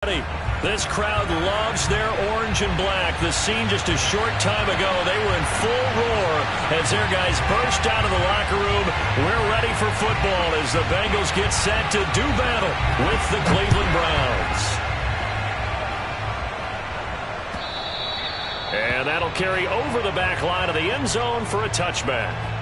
This crowd loves their orange and black. The scene just a short time ago, they were in full roar as their guys burst out of the locker room. We're ready for football as the Bengals get set to do battle with the Cleveland Browns. And that'll carry over the back line of the end zone for a touchback.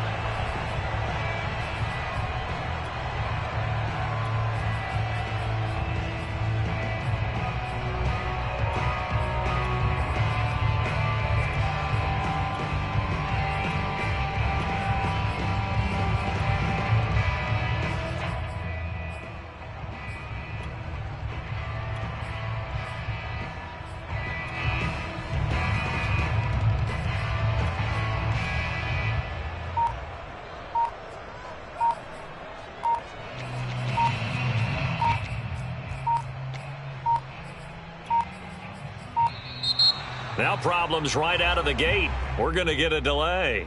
Now problems right out of the gate. We're going to get a delay.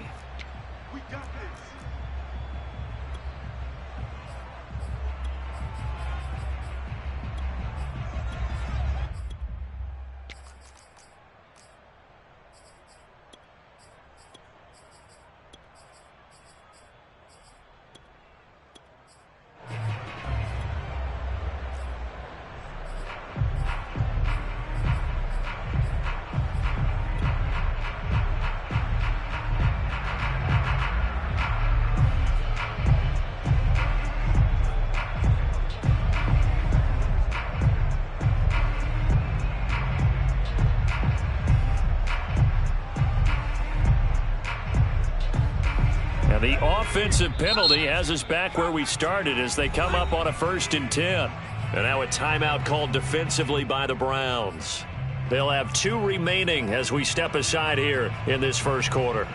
The offensive penalty has us back where we started as they come up on a 1st and 10. And now a timeout called defensively by the Browns. They'll have 2 remaining as we step aside here in this first quarter.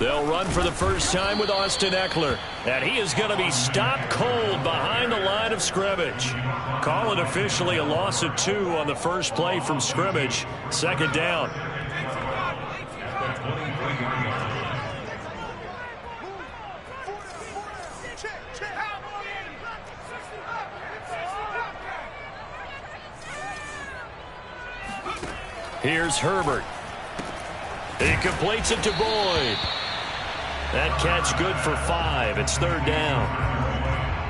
They'll run for the first time with Austin Ekeler. And he is going to be stopped cold behind the line of scrimmage. Call it officially a loss of 2 on the first play from scrimmage. 2nd down. Here's Herbert. He completes it to Boyd. That catch good for 5. It's 3rd down.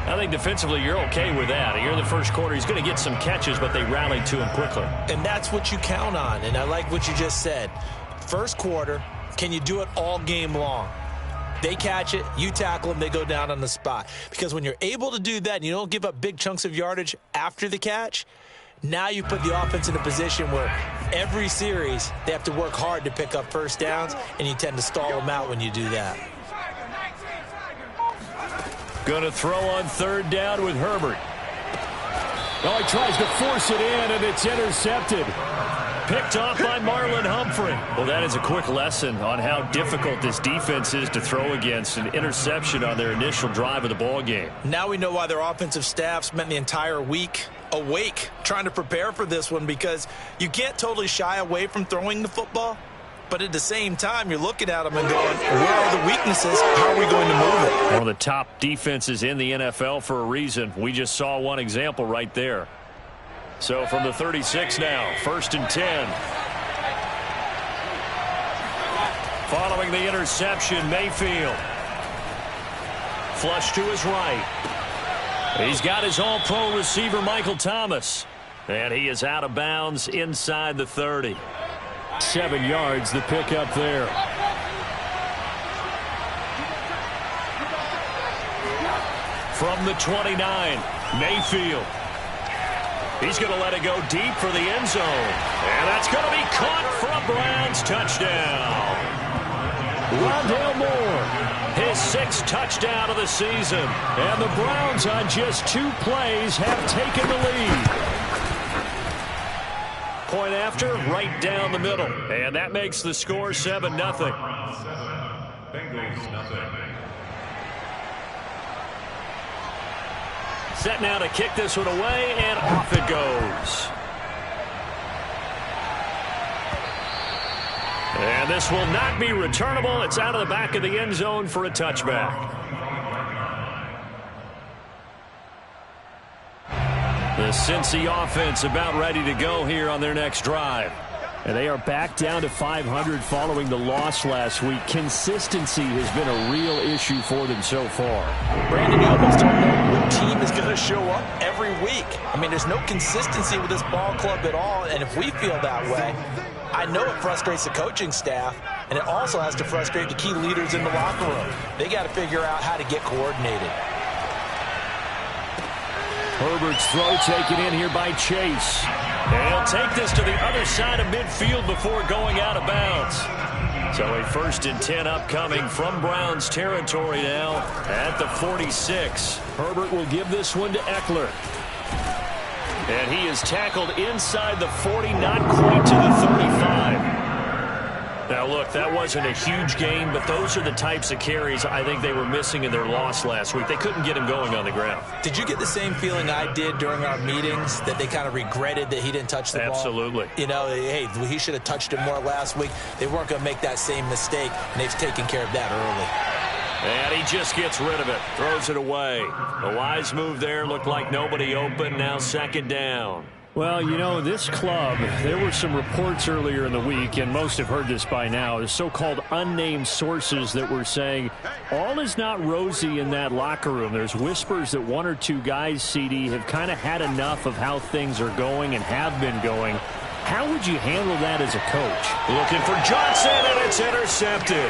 I think defensively you're okay with that. Here in the first quarter, he's going to get some catches, but they rallied to him quickly. And that's what you count on, and I like what you just said. First quarter, can you do it all game long? They catch it, you tackle them, they go down on the spot. Because when you're able to do that and you don't give up big chunks of yardage after the catch, now you put the offense in a position where every series they have to work hard to pick up first downs, and you tend to stall them out when you do that. Going to throw on 3rd down with Herbert. Oh, he tries to force it in, and it's intercepted. Picked off by Marlon Humphrey. Well, that is a quick lesson on how difficult this defense is to throw against. An interception on their initial drive of the ball game. Now we know why their offensive staff spent the entire week awake trying to prepare for this one, because you can't totally shy away from throwing the football. But at the same time, you're looking at them and going, where are the weaknesses? How are we going to move it? One of the top defenses in the NFL for a reason. We just saw one example right there. So from the 36 now, 1st and 10. Following the interception, Mayfield. Flush to his right. He's got his all-pro receiver, Michael Thomas. And he is out of bounds inside the 30. 7 yards, the pickup there. From the 29, Mayfield. He's going to let it go deep for the end zone. And that's going to be caught for a Browns touchdown. Rondale Moore, his 6th touchdown of the season. And the Browns on just 2 plays have taken the lead. Point after, right down the middle. And that makes the score 7-0. Bengals, nothing. Set now to kick this one away, and off it goes. And this will not be returnable. It's out of the back of the end zone for a touchback. The Cincy offense about ready to go here on their next drive. And they are back down to 500 following the loss last week. Consistency has been a real issue for them so far. Brandon, you almost don't know what team is going to show up every week. I mean, there's no consistency with this ball club at all, and if we feel that way, I know it frustrates the coaching staff, and it also has to frustrate the key leaders in the locker room. They got to figure out how to get coordinated. Herbert's throw taken in here by Chase. And he'll take this to the other side of midfield before going out of bounds. So a 1st and 10 upcoming from Browns territory now at the 46. Herbert will give this one to Eckler. And he is tackled inside the 40, not quite to the 35. Now, look, that wasn't a huge gain, but those are the types of carries I think they were missing in their loss last week. They couldn't get him going on the ground. Did you get the same feeling I did during our meetings, that they kind of regretted that he didn't touch the ball? Absolutely. You know, hey, he should have touched it more last week. They weren't going to make that same mistake, and they've taken care of that early. And he just gets rid of it, throws it away. A wise move there, looked like nobody open, now 2nd down. Well, you know, this club, there were some reports earlier in the week, and most have heard this by now, the so-called unnamed sources that were saying all is not rosy in that locker room. There's whispers that 1 or 2 guys, CD, have kind of had enough of how things are going and have been going. How would you handle that as a coach? Looking for Johnson, and it's intercepted.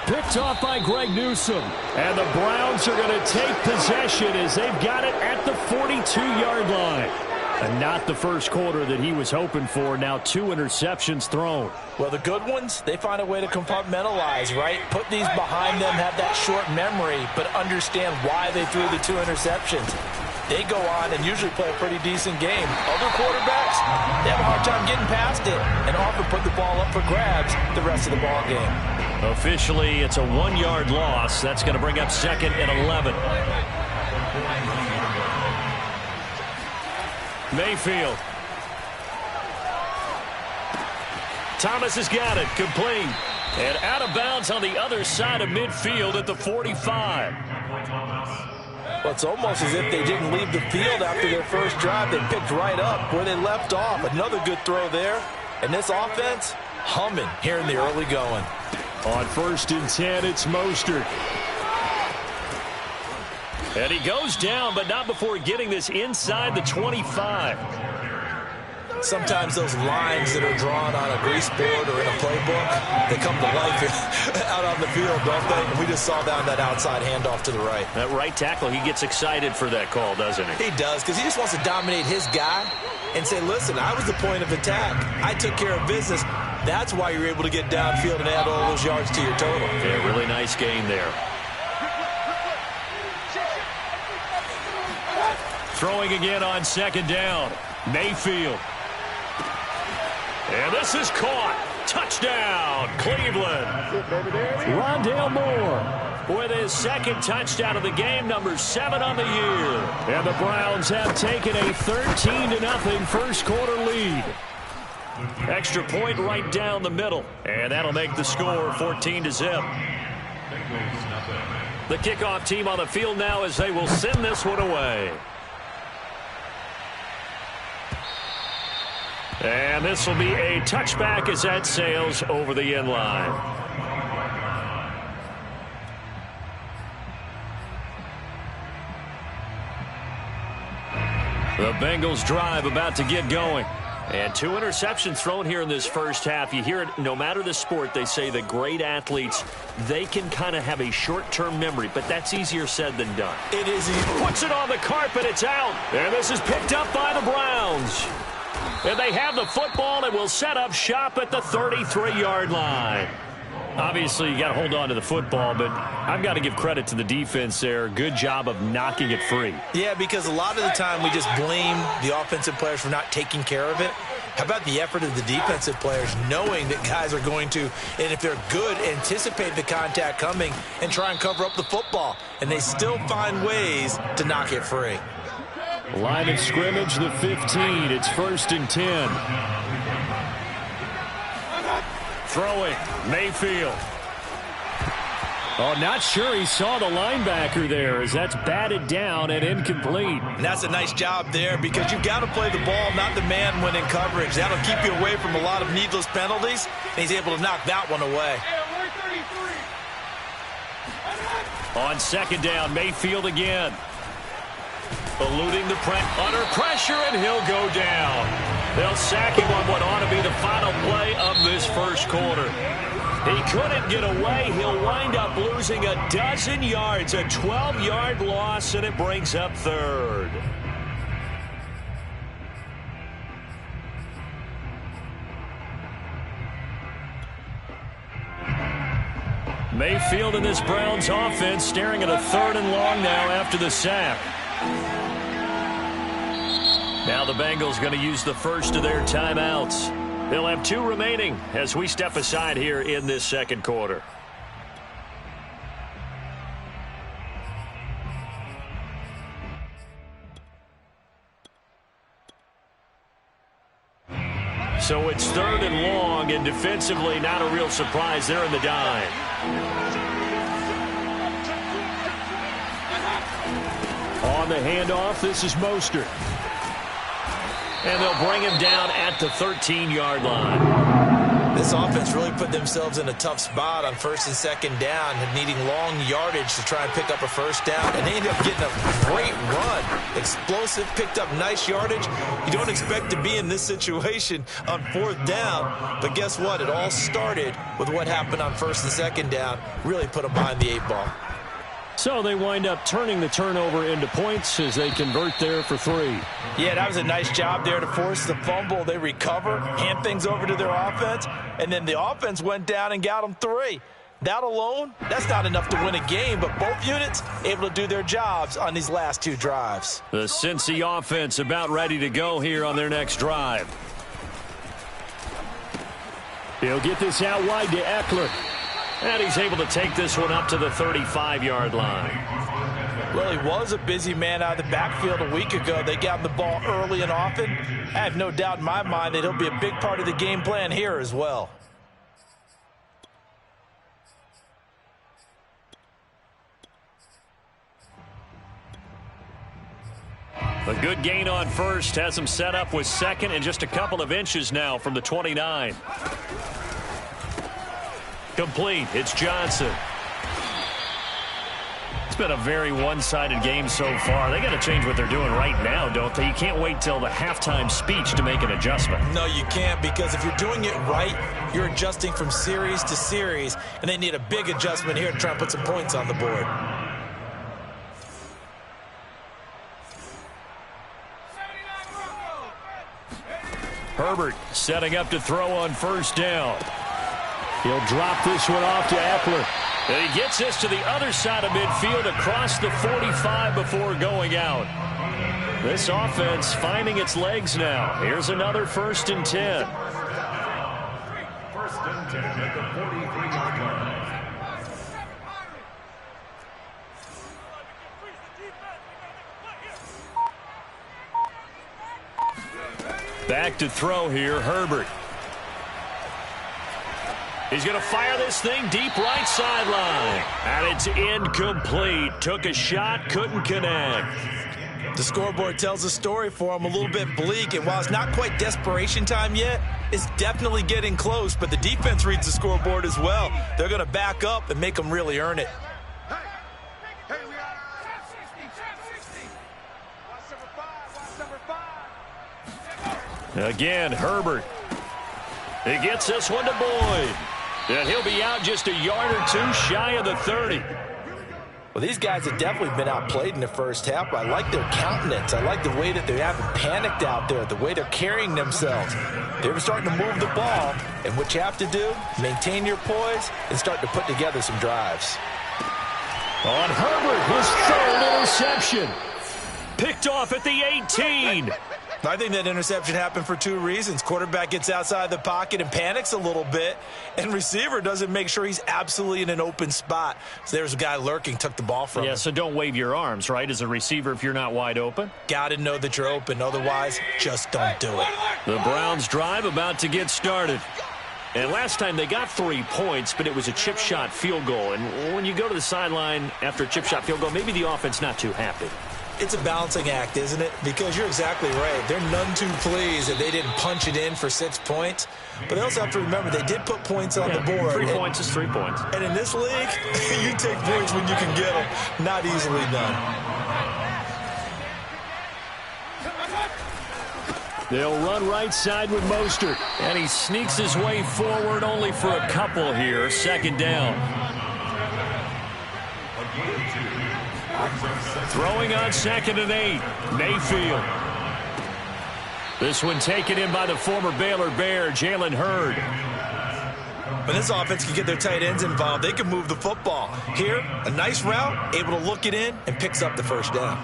Picked off by Greg Newsome. And the Browns are going to take possession as they've got it at the 42-yard line. And not the first quarter that he was hoping for. Now 2 interceptions thrown. Well, the good ones, they find a way to compartmentalize, right? Put these behind them, have that short memory, but understand why they threw the 2 interceptions. They go on and usually play a pretty decent game. Other quarterbacks, they have a hard time getting past it and often put the ball up for grabs the rest of the ball game. Officially, it's a 1-yard loss. That's going to bring up 2nd and 11. Mayfield. Thomas has got it. Complete. And out of bounds on the other side of midfield at the 45. Well, it's almost as if they didn't leave the field after their first drive. They picked right up where they left off. Another good throw there. And this offense, humming here in the early going. On 1st and 10, it's Mostert. And he goes down, but not before getting this inside the 25. Sometimes those lines that are drawn on a grease board or in a playbook, they come to life out on the field, don't they? And we just saw down that outside handoff to the right. That right tackle, he gets excited for that call, doesn't he? He does, because he just wants to dominate his guy and say, listen, I was the point of attack. I took care of business. That's why you're able to get downfield and add all those yards to your total. Yeah, really nice game there. Throwing again on 2nd down. Mayfield. And this is caught. Touchdown, Cleveland. Rondale Moore with his 2nd touchdown of the game, number 7 on the year. And the Browns have taken a 13-0 first quarter lead. Extra point right down the middle. And that'll make the score 14-0. The kickoff team on the field now as they will send this one away. And this will be a touchback as that sails over the end line. The Bengals drive about to get going. And 2 interceptions thrown here in this first half. You hear it no matter the sport. They say the great athletes, they can kind of have a short-term memory, but that's easier said than done. It is easy. Puts it on the carpet. It's out. And this is picked up by the Browns. And they have the football and will set up shop at the 33-yard line. Obviously, you got to hold on to the football, but I've got to give credit to the defense there. Good job of knocking it free. Yeah, because a lot of the time we just blame the offensive players for not taking care of it. How about the effort of the defensive players knowing that guys are going to, and if they're good, anticipate the contact coming and try and cover up the football. And they still find ways to knock it free. Line of scrimmage, the 15. It's 1st and 10. Throwing, Mayfield. Oh, not sure he saw the linebacker there as that's batted down and incomplete. And that's a nice job there because you've got to play the ball, not the man when in coverage. That'll keep you away from a lot of needless penalties, and he's able to knock that one away. On 2nd down, Mayfield again. Eluding the under pressure, and he'll go down. They'll sack him on what ought to be the final play of this first quarter. He couldn't get away. He'll wind up losing a dozen yards, a 12-yard loss, and it brings up 3rd. Mayfield in this Browns offense staring at a 3rd and long now after the sack. Now the Bengals going to use the first of their timeouts. They'll have 2 remaining as we step aside here in this second quarter. So it's 3rd and long, and defensively not a real surprise. They're in the dime. On the handoff, this is Mostert. And they'll bring him down at the 13-yard line. This offense really put themselves in a tough spot on 1st and 2nd down, needing long yardage to try and pick up a 1st down. And they ended up getting a great run. Explosive, picked up nice yardage. You don't expect to be in this situation on 4th down. But guess what? It all started with what happened on 1st and 2nd down. Really put them behind the 8 ball. So they wind up turning the turnover into points as they convert there for 3. Yeah, that was a nice job there to force the fumble. They recover, hand things over to their offense, and then the offense went down and got them 3. That alone, that's not enough to win a game, but both units able to do their jobs on these last 2 drives. The Cincy offense about ready to go here on their next drive. He'll get this out wide to Eckler. And he's able to take this one up to the 35-yard line. Well, he was a busy man out of the backfield a week ago. They got him the ball early and often. I have no doubt in my mind that he'll be a big part of the game plan here as well. A good gain on 1st has him set up with 2nd and just a couple of inches now from the 29. Complete. It's Johnson. It's been a very one-sided game so far. They got to change what they're doing right now, don't they? You can't wait till the halftime speech to make an adjustment. No, you can't, because if you're doing it right, you're adjusting from series to series, and they need a big adjustment here to try and put some points on the board. Herbert setting up to throw on 1st down. He'll drop this one off to Eckler. And he gets this to the other side of midfield across the 45 before going out. This offense finding its legs now. Here's another 1st and 10. 1st and 10 at the 43-yard line. Back to throw here, Herbert. He's going to fire this thing deep right sideline. And it's incomplete. Took a shot, couldn't connect. The scoreboard tells a story for him, a little bit bleak. And while it's not quite desperation time yet, it's definitely getting close. But the defense reads the scoreboard as well. They're going to back up and make them really earn it. Again, Herbert. He gets this one to Boyd. And he'll be out just a yard or two shy of the 30. Well, these guys have definitely been outplayed in the first half, but I like their countenance. I like the way that they haven't panicked out there, the way they're carrying themselves. They're starting to move the ball, and what you have to do, maintain your poise and start to put together some drives. On Herbert, his third interception. Picked off at the 18. I think that interception happened for two reasons. Quarterback gets outside the pocket and panics a little bit, and receiver doesn't make sure he's absolutely in an open spot. So there's a guy lurking, took the ball from him. Yeah, so don't wave your arms, right, as a receiver if you're not wide open. Got to know that you're open. Otherwise, just don't do it. The Browns drive about to get started. And last time they got 3 points, but it was a chip shot field goal. And when you go to the sideline after a chip shot field goal, maybe the offense not too happy. It's a balancing act, isn't it? Because you're exactly right. They're none too pleased that they didn't punch it in for 6 points. But they also have to remember they did put points on the board. 3 points is 3 points. And in this league, you take points when you can get them. Not easily done. They'll run right side with Mostert. And he sneaks his way forward only for a couple here. Second down. Throwing on 2nd and 8. Mayfield. This one taken in by the former Baylor Bear, Jalen Hurd. When this offense can get their tight ends involved, they can move the football. Here, a nice route, able to look it in, and picks up the first down.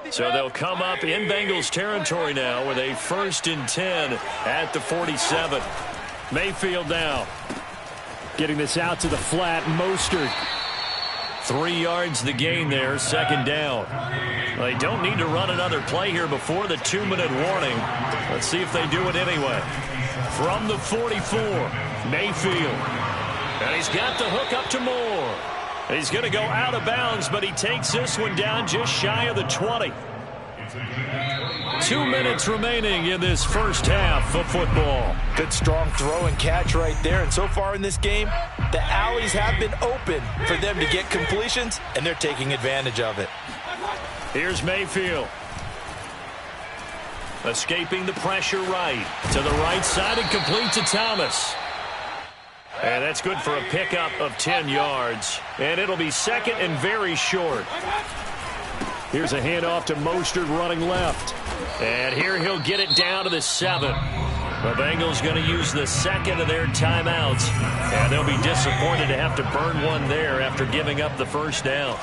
So they'll come up in Bengals territory now with a 1st and 10 at the 47. Mayfield now. Getting this out to the flat. Mostert. 3 yards the gain there. Second down. They don't need to run another play here before the 2-minute warning. Let's see if they do it anyway. From the 44, Mayfield. And he's got the hook up to Moore. He's going to go out of bounds, but he takes this one down just shy of the 20. 2 minutes remaining in this first half of football. Good strong throw and catch right there. And so far in this game, the alleys have been open for them to get completions, and they're taking advantage of it. Here's Mayfield. Escaping the pressure right. To the right side and complete to Thomas. And that's good for a pickup of 10 yards. And it'll be second and very short. Here's a handoff to Mostert running left. And here he'll get it down to the 7. The Bengals going to use the second of their timeouts. And they'll be disappointed to have to burn one there after giving up the first down.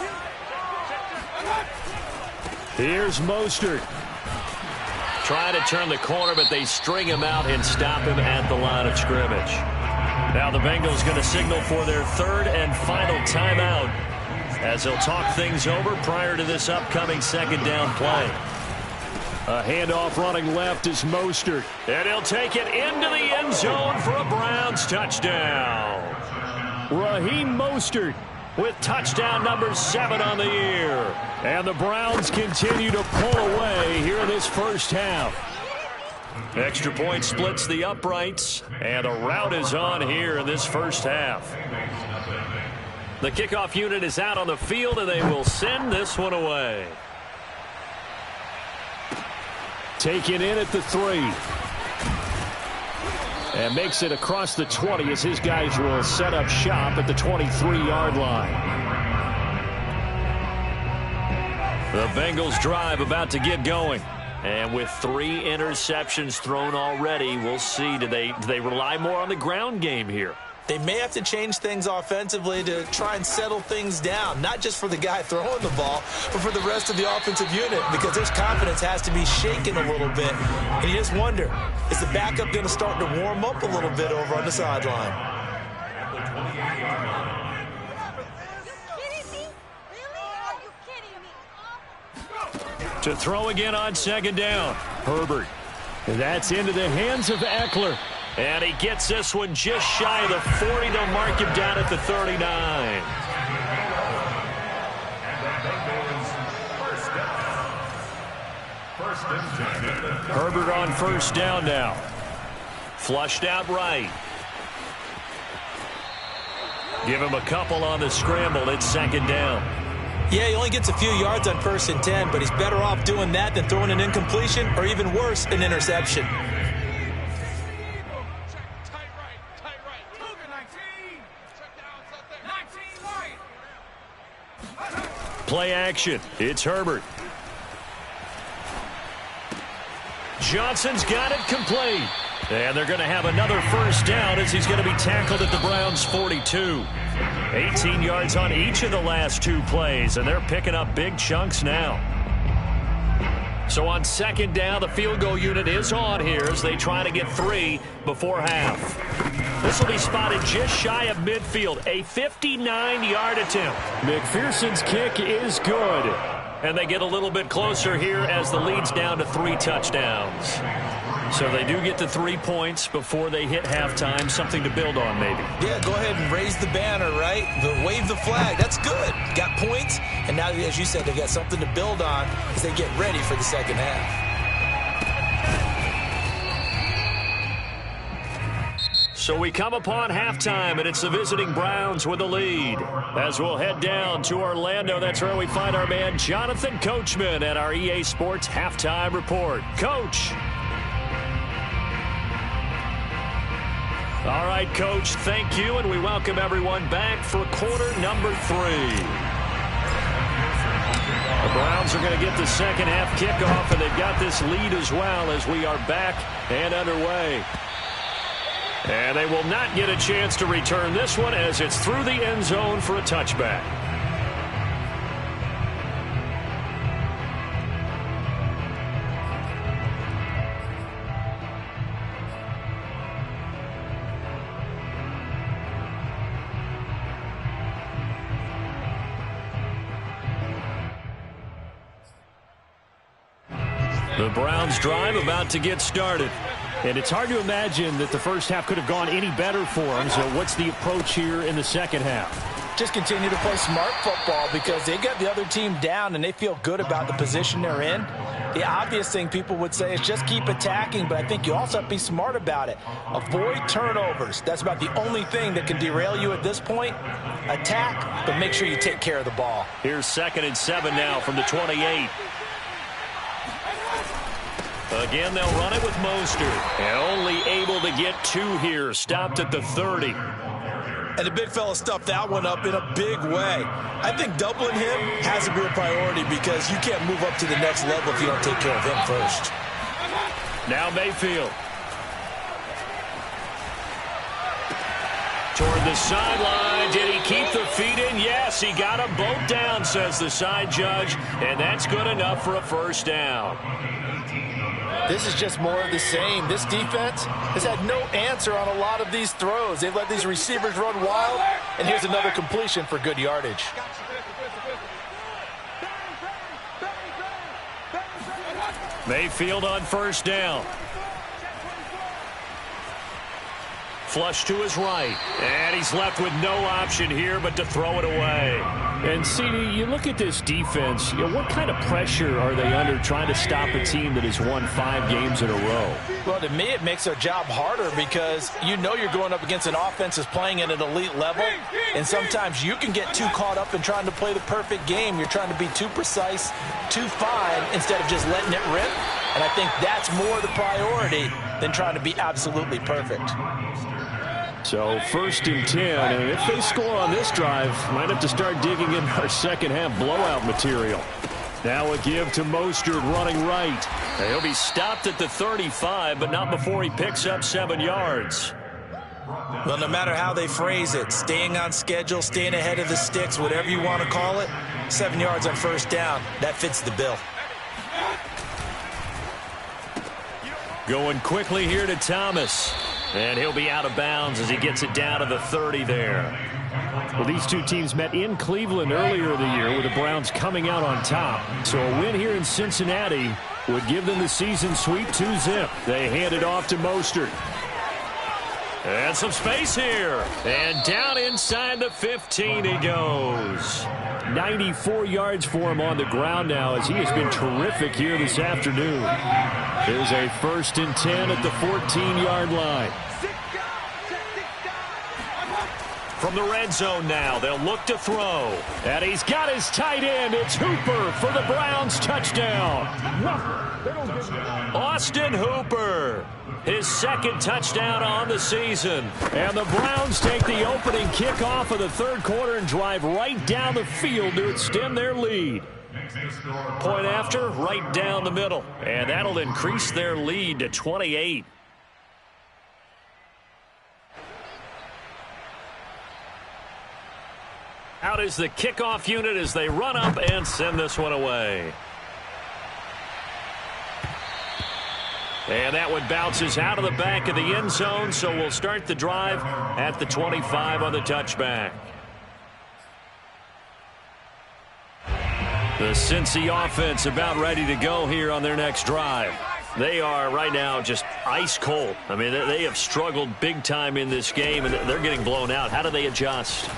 Here's Mostert. Trying to turn the corner, but they string him out and stop him at the line of scrimmage. Now the Bengals going to signal for their 3rd and final timeout as they'll talk things over prior to this upcoming second down play. A handoff running left is Mostert. And he'll take it into the end zone for a Browns touchdown. Raheem Mostert with touchdown number 7 on the year. And the Browns continue to pull away here in this first half. Extra point splits the uprights, and the route is on here in this first half. The kickoff unit is out on the field, and they will send this one away. Taken in at the 3. And makes it across the 20 as his guys will set up shop at the 23-yard line. The Bengals drive about to get going. And with 3 interceptions thrown already, we'll see. Do they rely more on the ground game here? They may have to change things offensively to try and settle things down, not just for the guy throwing the ball, but for the rest of the offensive unit, because his confidence has to be shaken a little bit. And you just wonder, is the backup going to start to warm up a little bit over on the sideline? To throw again on second down. Herbert. That's into the hands of Eckler. And he gets this one just shy of the 40. They'll mark him down at the 39. Herbert on first down now. Flushed out right. Give him a couple on the scramble. It's second down. Yeah, he only gets a few yards on 1st and 10, but he's better off doing that than throwing an incompletion or even worse, an interception. Play action. It's Herbert. Johnson's got it complete. And they're going to have another first down as he's going to be tackled at the Browns' 42. 18 yards on each of the last 2 plays, and they're picking up big chunks now. So on 2nd down, the field goal unit is on here as they try to get 3 before half. This will be spotted just shy of midfield, a 59-yard attempt. McPherson's kick is good. And they get a little bit closer here as the lead's down to 3 touchdowns. So they do get to 3 points before they hit halftime, something to build on maybe. Yeah, go ahead and raise the banner, right? Wave the flag. That's good. Got points, and now, as you said, they got something to build on as they get ready for the second half. So we come upon halftime, and it's the visiting Browns with the lead. As we'll head down to Orlando, that's where we find our man Jonathan Coachman at our EA Sports Halftime Report. Coach. All right, Coach, thank you, and we welcome everyone back for quarter number 3. The Browns are going to get the second half kickoff, and they've got this lead as well as we are back and underway. And they will not get a chance to return this one as it's through the end zone for a touchback. The Browns drive about to get started. And it's hard to imagine that the first half could have gone any better for them. So what's the approach here in the second half? Just continue to play smart football because they got the other team down and they feel good about the position they're in. The obvious thing people would say is just keep attacking, but I think you also have to be smart about it. Avoid turnovers. That's about the only thing that can derail you at this point. Attack, but make sure you take care of the ball. Here's 2nd and 7 now from the 28. Again, they'll run it with Mostert. And only able to get 2 here. Stopped at the 30. And the big fella stuffed that one up in a big way. I think doubling him has to be a priority because you can't move up to the next level if you don't take care of him first. Now Mayfield. Toward the sideline. Did he keep the feet in? Yes, he got them both down, says the side judge. And that's good enough for a first down. This is just more of the same. This defense has had no answer on a lot of these throws. They've let these receivers run wild, and here's another completion for good yardage. Mayfield on first down. Flush to his right. And he's left with no option here but to throw it away. And, CD, you look at this defense, what kind of pressure are they under trying to stop a team that has won 5 games in a row? Well, to me, it makes their job harder because you know you're going up against an offense that's playing at an elite level, and sometimes you can get too caught up in trying to play the perfect game. You're trying to be too precise, too fine, instead of just letting it rip. And I think that's more the priority than trying to be absolutely perfect. So 1st and 10, and if they score on this drive, might have to start digging in our second half blowout material. Now a give to Mostert running right. And he'll be stopped at the 35, but not before he picks up 7 yards. Well, no matter how they phrase it, staying on schedule, staying ahead of the sticks, whatever you want to call it, 7 yards on first down, that fits the bill. Going quickly here to Thomas. And he'll be out of bounds as he gets it down to the 30 there. Well, these two teams met in Cleveland earlier in the year with the Browns coming out on top. So a win here in Cincinnati would give them the season sweep 2-zip. They hand it off to Mostert. And some space here. And down inside the 15 he goes. 94 yards for him on the ground now as he has been terrific here this afternoon. Here's a 1st and 10 at the 14-yard line. From the red zone now, they'll look to throw. And he's got his tight end. It's Hooper for the Browns touchdown. Austin Hooper, his second touchdown on the season. And the Browns take the opening kickoff of the third quarter and drive right down the field to extend their lead. Point after, right down the middle. And that'll increase their lead to 28. Out is the kickoff unit as they run up and send this one away. And that one bounces out of the back of the end zone, so we'll start the drive at the 25 on the touchback. The Cincy offense about ready to go here on their next drive. They are right now just ice cold. I mean, they have struggled big time in this game, and they're getting blown out. How do they adjust?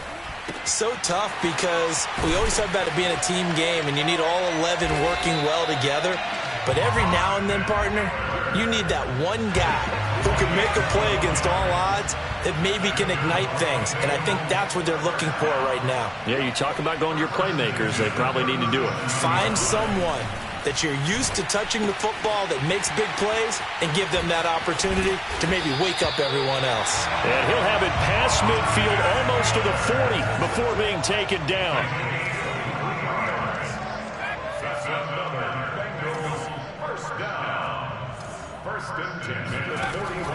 So tough because we always talk about it being a team game, and you need all 11 working well together. But every now and then, partner, you need that one guy who can make a play against all odds that maybe can ignite things. And I think that's what they're looking for right now. Yeah, you talk about going to your playmakers. They probably need to do it. Find someone that you're used to touching the football that makes big plays and give them that opportunity to maybe wake up everyone else. And he'll have it past midfield almost to the 40 before being taken down.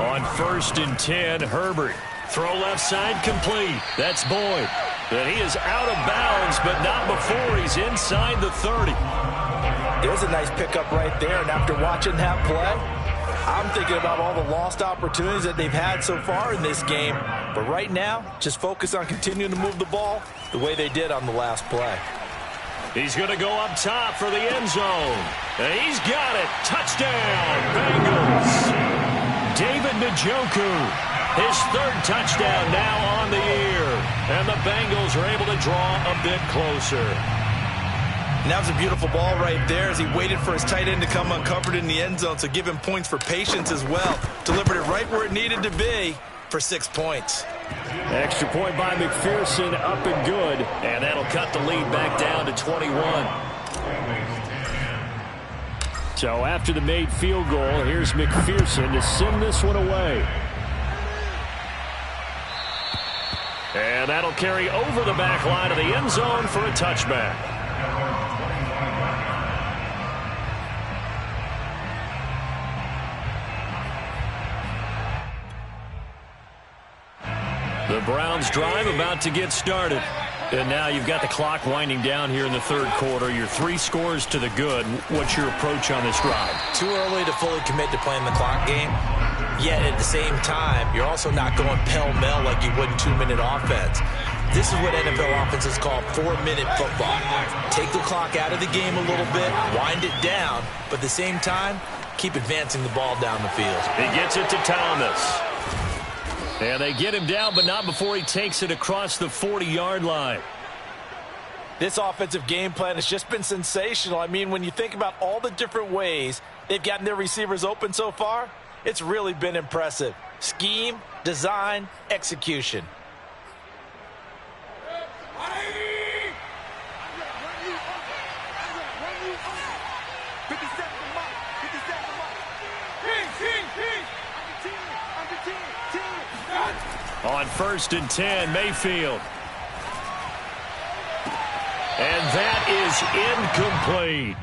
On 1st and 10, Herbert. Throw left side complete. That's Boyd. And he is out of bounds, but not before he's inside the 30. There's a nice pickup right there, and after watching that play, I'm thinking about all the lost opportunities that they've had so far in this game. But right now, just focus on continuing to move the ball the way they did on the last play. He's going to go up top for the end zone. And he's got it. Touchdown, Bengals. David Njoku, his third touchdown now on the year. And the Bengals are able to draw a bit closer. And that was a beautiful ball right there as he waited for his tight end to come uncovered in the end zone, so give him points for patience as well. Delivered it right where it needed to be for 6 points. Extra point by McPherson, up and good. And that'll cut the lead back down to 21. So after the made field goal, here's McPherson to send this one away. And that'll carry over the back line of the end zone for a touchback. The Browns drive about to get started. And now you've got the clock winding down here in the third quarter. You're 3 scores to the good. What's your approach on this drive? Too early to fully commit to playing the clock game. Yet at the same time, you're also not going pell-mell like you would in 2-minute offense. This is what NFL offenses call 4-minute football. Take the clock out of the game a little bit, wind it down, but at the same time, keep advancing the ball down the field. He gets it to Thomas. And they get him down, but not before he takes it across the 40-yard line. This offensive game plan has just been sensational. I mean, when you think about all the different ways they've gotten their receivers open so far, it's really been impressive. Scheme, design, execution. On 1st and 10, Mayfield. And that is incomplete.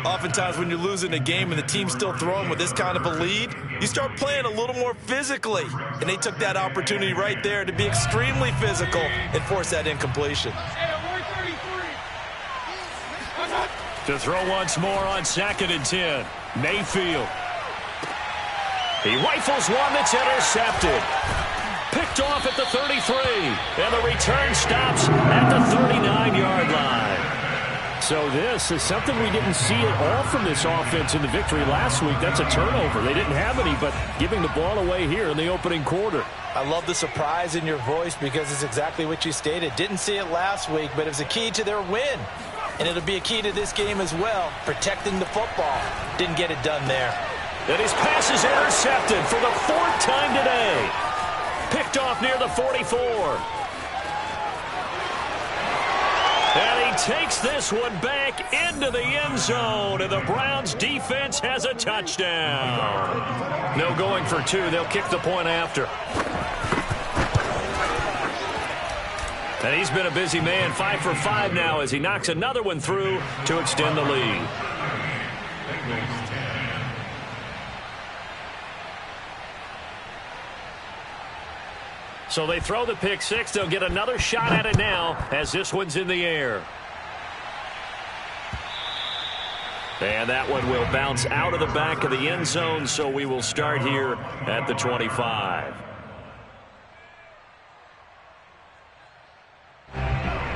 Oftentimes when you're losing a game and the team's still throwing with this kind of a lead, you start playing a little more physically. And they took that opportunity right there to be extremely physical and force that incompletion. To throw once more on 2nd and 10, Mayfield. He rifles one that's intercepted. Picked off at the 33, and the return stops at the 39-yard line. So this is something we didn't see at all from this offense in the victory last week. That's a turnover. They didn't have any, but giving the ball away here in the opening quarter. I love the surprise in your voice because it's exactly what you stated. Didn't see it last week, but it was a key to their win. And it'll be a key to this game as well, protecting the football. Didn't get it done there. And his pass is intercepted for the 4th time today. Picked off near the 44. takes this one back into the end zone, and the Browns defense has a touchdown. No going for two. They'll kick the point after. And he's been a busy man, 5 for 5 now as he knocks another one through to extend the lead. So they throw the pick six. They'll get another shot at it now as this one's in the air. And that one will bounce out of the back of the end zone, so we will start here at the 25.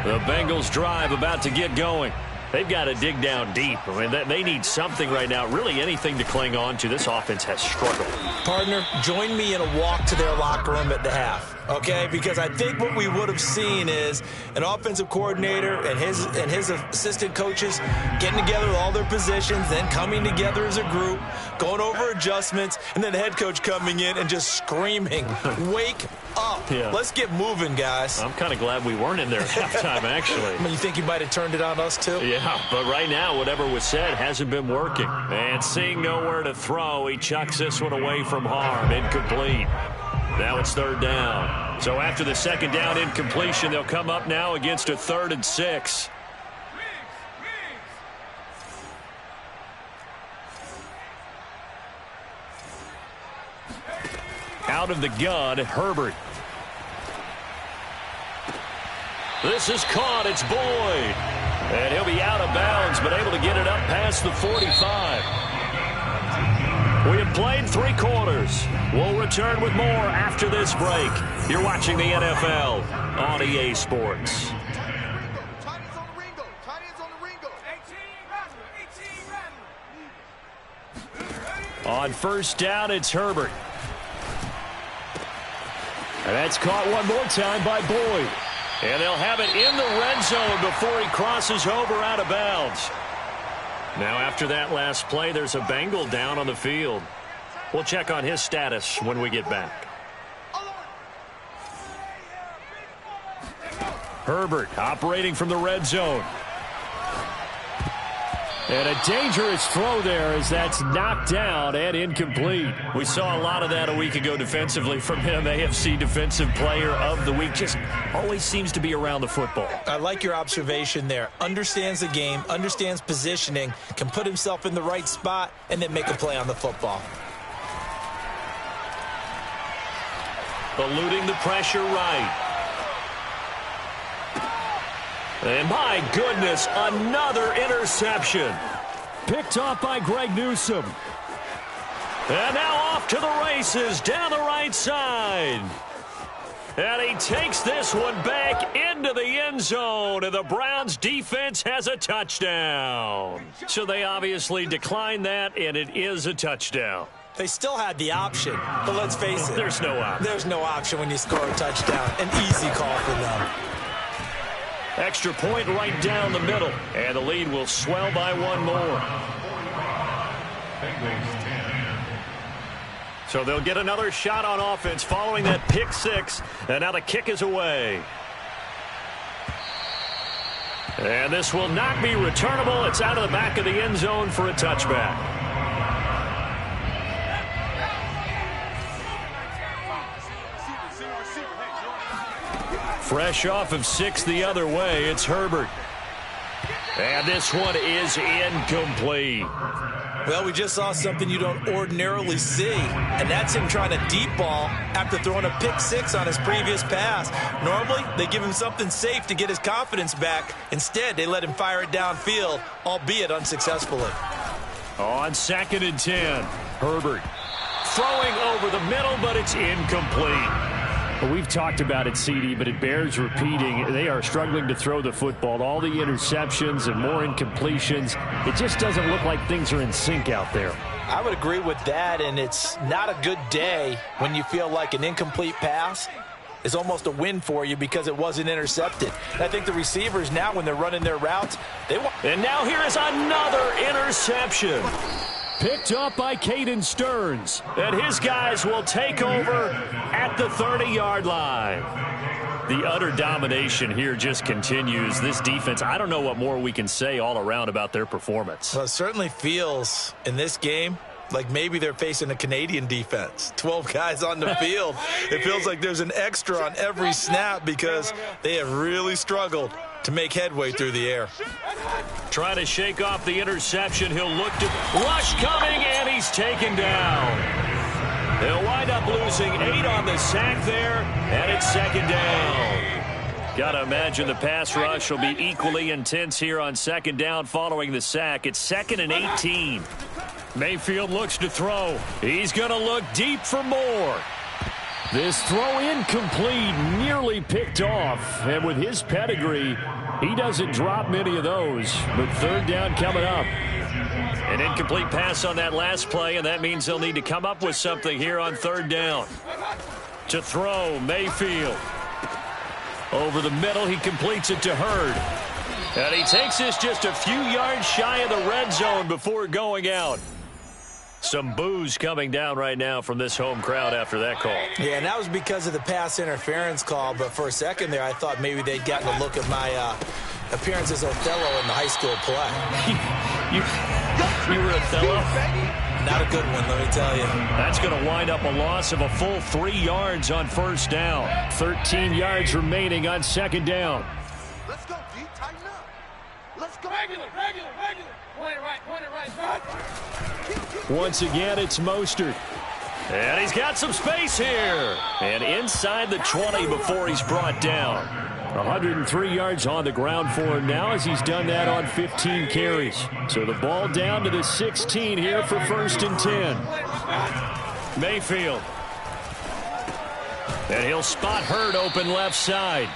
The Bengals drive about to get going. They've got to dig down deep. I mean, they need something right now, really anything to cling on to. This offense has struggled. Partner, join me in a walk to their locker room at the half, okay? Because I think what we would have seen is an offensive coordinator and his assistant coaches getting together with all their positions, then coming together as a group, going over adjustments, and then the head coach coming in and just screaming, wake up. Yeah. Let's get moving, guys. I'm kind of glad we weren't in there at halftime, actually. I mean, you think you might have turned it on us, too? Yeah, but right now, whatever was said hasn't been working. And seeing nowhere to throw, he chucks this one away from harm. Incomplete. Now it's third down. So after the second down incompletion, they'll come up now against a 3rd and 6. Out of the gun, Herbert. This is caught. It's Boyd. And he'll be out of bounds, but able to get it up past the 45. We have played 3 quarters. We'll return with more after this break. You're watching the NFL on EA Sports. On first down, it's Herbert. And that's caught one more time by Boyd. And they'll have it in the red zone before he crosses over out of bounds. Now after that last play, there's a Bengal down on the field. We'll check on his status when we get back. Herbert operating from the red zone. And a dangerous throw there as that's knocked down and incomplete. We saw a lot of that a week ago defensively from him. AFC Defensive Player of the Week. Just always seems to be around the football. I like your observation there. Understands the game, understands positioning, can put himself in the right spot, and then make a play on the football. Eluding the pressure right. And my goodness, another interception. Picked off by Greg Newsome. And now off to the races down the right side. And he takes this one back into the end zone, and the Browns defense has a touchdown. So they obviously declined that, and it is a touchdown. They still had the option, but let's face it. There's no option. There's no option when you score a touchdown. An easy call for them. Extra point right down the middle, and the lead will swell by one more. So they'll get another shot on offense following that pick six, and now the kick is away. And this will not be returnable. It's out of the back of the end zone for a touchback. Fresh off of 6 the other way, it's Herbert. And this one is incomplete. Well, we just saw something you don't ordinarily see, and that's him trying to deep ball after throwing a pick six on his previous pass. Normally, they give him something safe to get his confidence back. Instead, they let him fire it downfield, albeit unsuccessfully. On 2nd and 10, Herbert throwing over the middle, but it's incomplete. Well, we've talked about it, CD, but it bears repeating. They are struggling to throw the football. All the interceptions and more incompletions. It just doesn't look like things are in sync out there. I would agree with that, and it's not a good day when you feel like an incomplete pass is almost a win for you because it wasn't intercepted. And I think the receivers now, when they're running their routes, they want. And now here is another interception. Picked up by Caden Stearns. And his guys will take over at the 30-yard line. The utter domination here just continues. This defense, I don't know what more we can say all around about their performance. Well, it certainly feels in this game like maybe they're facing a Canadian defense. 12 guys on the field. It feels like there's an extra on every snap because they have really struggled to make headway through the air. Trying to shake off the interception. He'll look to Rush coming, and he's taken down. They'll wind up losing 8 on the sack there, and it's second down. Got to imagine the pass rush will be equally intense here on second down following the sack. It's 2nd and 18. Mayfield looks to throw. He's going to look deep for more. This throw incomplete, nearly picked off. And with his pedigree, he doesn't drop many of those. But third down coming up. An incomplete pass on that last play, and that means they'll need to come up with something here on third down. To throw, Mayfield. Over the middle, he completes it to Hurd. And he takes this just a few yards shy of the red zone before going out. Some boos coming down right now from this home crowd after that call. Yeah, and that was because of the pass interference call. But for a second there, I thought maybe they'd gotten a look at my appearance as Othello in the high school play. you were Othello? Not a good one, let me tell you. That's going to wind up a loss of a full 3 yards on first down. 13 yards remaining on second down. Let's go, D. Tighten up. Let's go. Regular. Point it right. Once again, it's Mostert. And he's got some space here. And inside the 20 before he's brought down. 103 yards on the ground for him now as he's done that on 15 carries. So the ball down to the 16 here for 1st and 10. Mayfield. And he'll spot Hurd open left side.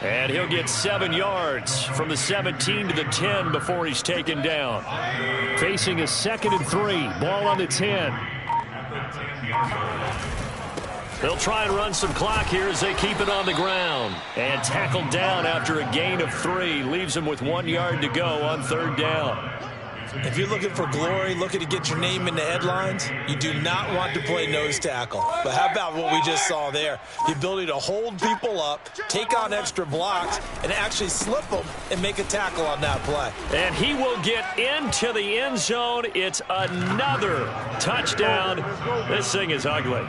And he'll get 7 yards from the 17 to the 10 before he's taken down. Facing a 2nd and 3. Ball on the 10. They'll try and run some clock here as they keep it on the ground. And tackled down after a gain of 3. Leaves them with 1 yard to go on third down. If you're looking for glory, looking to get your name in the headlines, you do not want to play nose tackle. But how about what we just saw there? The ability to hold people up, take on extra blocks, and actually slip them and make a tackle on that play. And he will get into the end zone. It's another touchdown. This thing is ugly.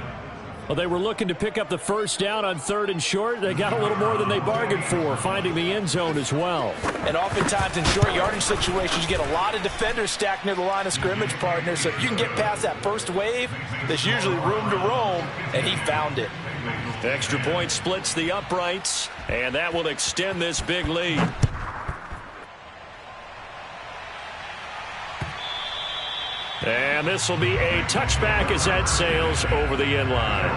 Well, they were looking to pick up the first down on 3rd and short. They got a little more than they bargained for, finding the end zone as well. And oftentimes in short yardage situations, you get a lot of defenders stacked near the line of scrimmage, partner. So if you can get past that first wave, there's usually room to roam, and he found it. Extra point splits the uprights, and that will extend this big lead. And this will be a touchback as that sails over the end line.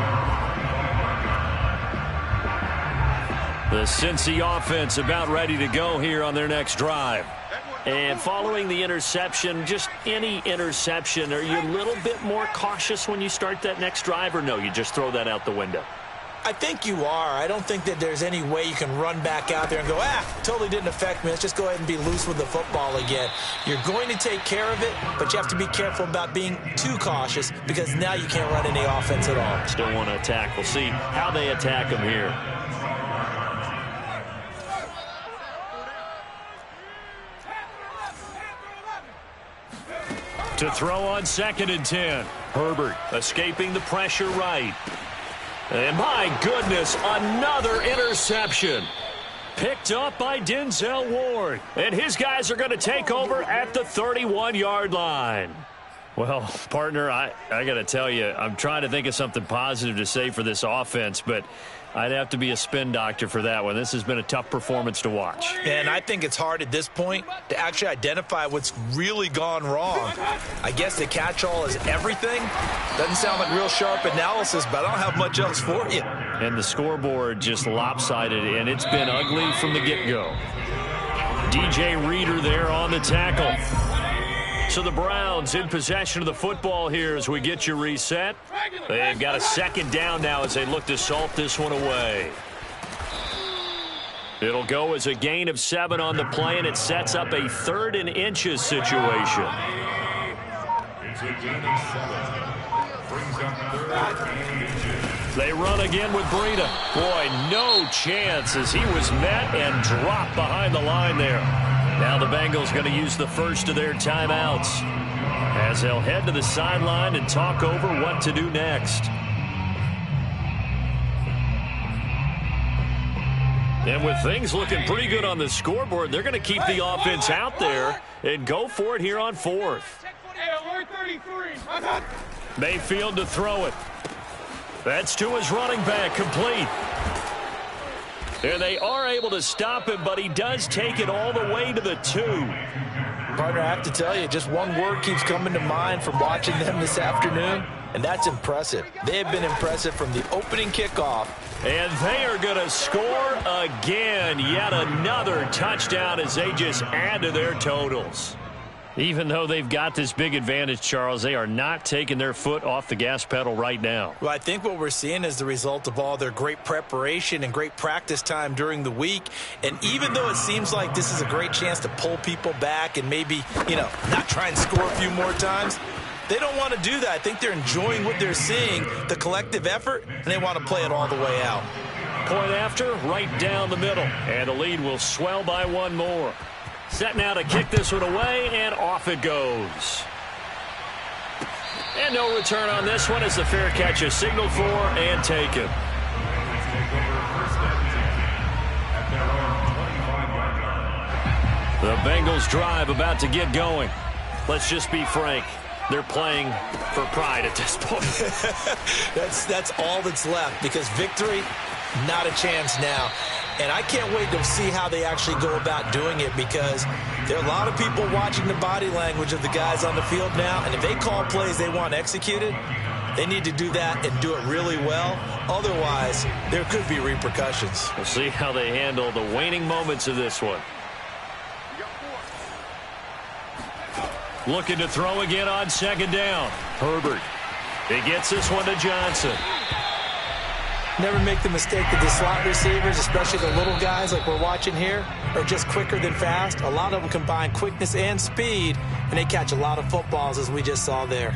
The Cincy offense about ready to go here on their next drive. And following the interception, just any interception, are you a little bit more cautious when you start that next drive, or no, you just throw that out the window? I think you are. I don't think that there's any way you can run back out there and go, totally didn't affect me. Let's just go ahead and be loose with the football again. You're going to take care of it, but you have to be careful about being too cautious because now you can't run any offense at all. Still want to attack. We'll see how they attack them here. To throw on 2nd and 10. Herbert escaping the pressure right. And my goodness, another interception. Picked up by Denzel Ward. And his guys are going to take over at the 31-yard line. Well, partner, I got to tell you, I'm trying to think of something positive to say for this offense, but I'd have to be a spin doctor for that one. This has been a tough performance to watch. And I think it's hard at this point to actually identify what's really gone wrong. I guess the catch-all is everything. Doesn't sound like real sharp analysis, but I don't have much else for you. And the scoreboard just lopsided, and it's been ugly from the get-go. DJ Reader there on the tackle. So the Browns in possession of the football here as we get you reset. They've got a 2nd down now as they look to salt this one away. It'll go as a gain of 7 on the play, and it sets up a 3rd and inches situation. It's a gain of 7. Brings up 3rd and inches. They run again with Breida. Boy, no chance as he was met and dropped behind the line there. Now the Bengals going to use the first of their timeouts as they'll head to the sideline and talk over what to do next. And with things looking pretty good on the scoreboard, they're going to keep the offense out there and go for it here on fourth. Mayfield to throw it. That's to his running back, complete. And they are able to stop him, but he does take it all the way to the 2. Partner, I have to tell you, just one word keeps coming to mind from watching them this afternoon, and that's impressive. They have been impressive from the opening kickoff. And they are going to score again. Yet another touchdown as they just add to their totals. Even though they've got this big advantage, Charles, they are not taking their foot off the gas pedal right now. Well, I think what we're seeing is the result of all their great preparation and great practice time during the week. And even though it seems like this is a great chance to pull people back and maybe, not try and score a few more times, they don't want to do that. I think they're enjoying what they're seeing, the collective effort, and they want to play it all the way out. Point after, right down the middle. And the lead will swell by one more. Set now to kick this one away, and off it goes. And no return on this one as the fair catch is signaled for and taken. The Bengals drive about to get going. Let's just be frank. They're playing for pride at this point. That's all that's left, because victory, not a chance now. And I can't wait to see how they actually go about doing it, because there are a lot of people watching the body language of the guys on the field now. And if they call plays they want executed, they need to do that and do it really well. Otherwise, there could be repercussions. We'll see how they handle the waning moments of this one. Looking to throw again on second down. Herbert. He gets this one to Johnson. Never make the mistake that the slot receivers, especially the little guys like we're watching here, are just quicker than fast. A lot of them combine quickness and speed, and they catch a lot of footballs, as we just saw there.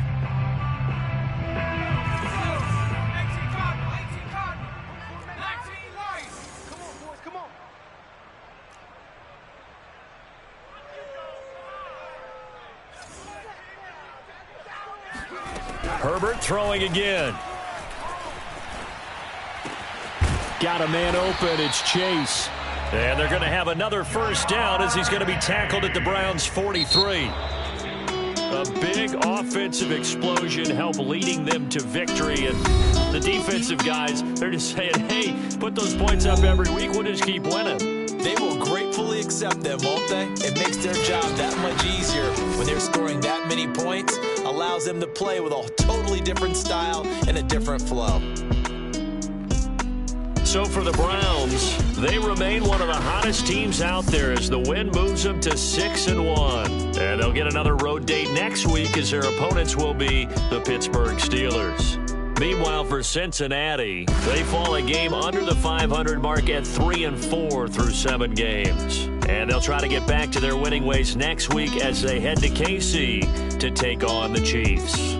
Herbert throwing again. Got a man open. It's Chase. And they're going to have another first down as he's going to be tackled at the Browns' 43. A big offensive explosion helped leading them to victory. And the defensive guys, they're just saying, hey, put those points up every week. We'll just keep winning. They will gratefully accept them, won't they? It makes their job that much easier when they're scoring that many points. Allows them to play with a totally different style and a different flow. So for the Browns, they remain one of the hottest teams out there as the win moves them to 6-1. And they'll get another road date next week as their opponents will be the Pittsburgh Steelers. Meanwhile, for Cincinnati, they fall a game under the 500 mark at 3-4 through 7 games. And they'll try to get back to their winning ways next week as they head to KC to take on the Chiefs.